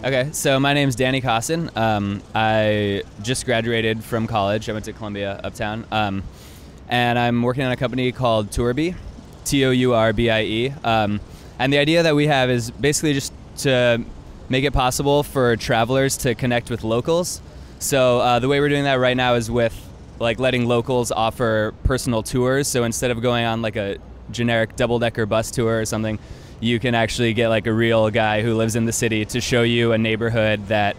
Okay, so my name's Danny Cosson. I just graduated from college. I went to Columbia Uptown, and I'm working on a company called Tourbie, Tourbie. And the idea that we have is basically just to make it possible for travelers to connect with locals. So the way we're doing that right now is with letting locals offer personal tours. So instead of going on like a generic double-decker bus tour or something, you can actually get like a real guy who lives in the city to show you a neighborhood that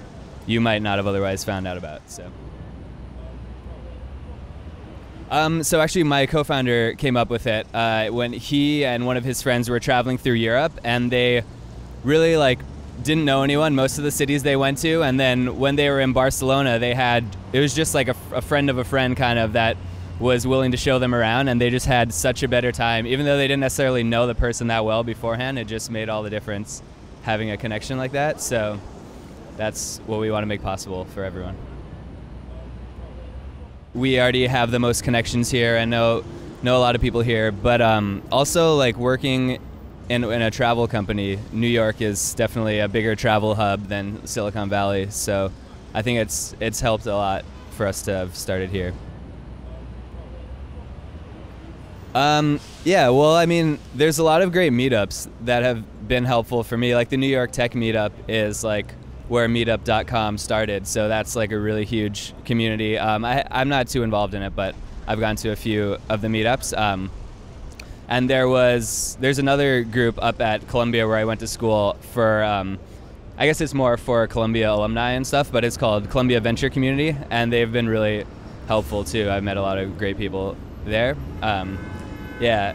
you might not have otherwise found out about. So actually my co-founder came up with it when he and one of his friends were traveling through Europe, and they really didn't know anyone, most of the cities they went to, and then when they were in Barcelona, it was just like a friend of a friend kind of that was willing to show them around, and they just had such a better time. Even though they didn't necessarily know the person that well beforehand, it just made all the difference having a connection like that. So that's what we want to make possible for everyone. We already have the most connections here and know a lot of people here, but also working in a travel company, New York is definitely a bigger travel hub than Silicon Valley. So I think it's helped a lot for us to have started here. Yeah, well, I mean, there's a lot of great meetups that have been helpful for me. Like the New York Tech Meetup is where meetup.com started. So that's a really huge community. I'm not too involved in it, but I've gone to a few of the meetups. And there's another group up at Columbia where I went to school for, I guess it's more for Columbia alumni and stuff, but it's called Columbia Venture Community, and they've been really helpful too. I've met a lot of great people there. Yeah.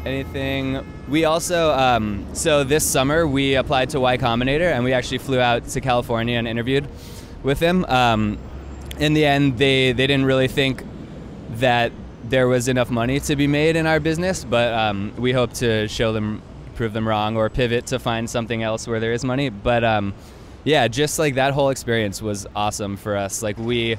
Anything? We also, so this summer we applied to Y Combinator, and we actually flew out to California and interviewed with them. In the end, they didn't really think that there was enough money to be made in our business, but we hope to prove them wrong, or pivot to find something else where there is money. But yeah, just that whole experience was awesome for us. We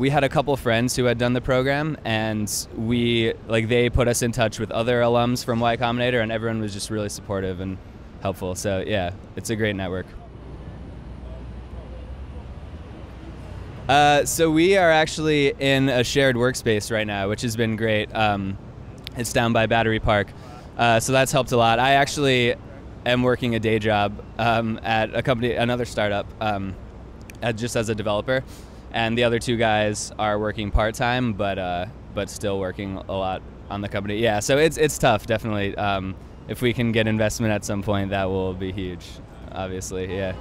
had a couple friends who had done the program, and they put us in touch with other alums from Y Combinator, and everyone was just really supportive and helpful. So yeah, it's a great network. So we are actually in a shared workspace right now, which has been great. It's down by Battery Park, so that's helped a lot. I actually am working a day job at a company, another startup, just as a developer. And the other two guys are working part-time, but still working a lot on the company. Yeah, so it's tough, definitely. If we can get investment at some point, that will be huge, obviously, yeah.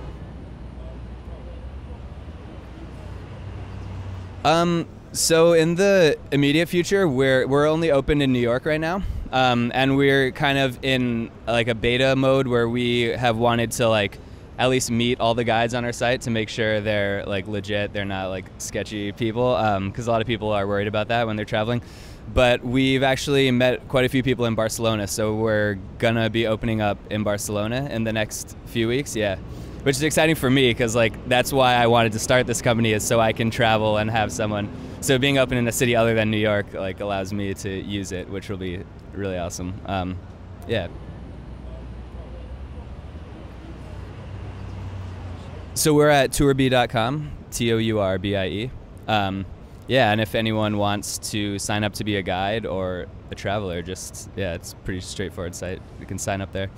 So in the immediate future, we're only open in New York right now, and we're kind of in a beta mode where we have wanted to at least meet all the guides on our site to make sure they're legit, they're not sketchy people, because a lot of people are worried about that when they're traveling. But we've actually met quite a few people in Barcelona, so we're gonna be opening up in Barcelona in the next few weeks, yeah. Which is exciting for me, because that's why I wanted to start this company, is so I can travel and have someone. So being open in a city other than New York allows me to use it, which will be really awesome. Yeah. So we're at tourbie.com, Tourbie. Yeah, and if anyone wants to sign up to be a guide or a traveler, yeah, it's a pretty straightforward site. You can sign up there.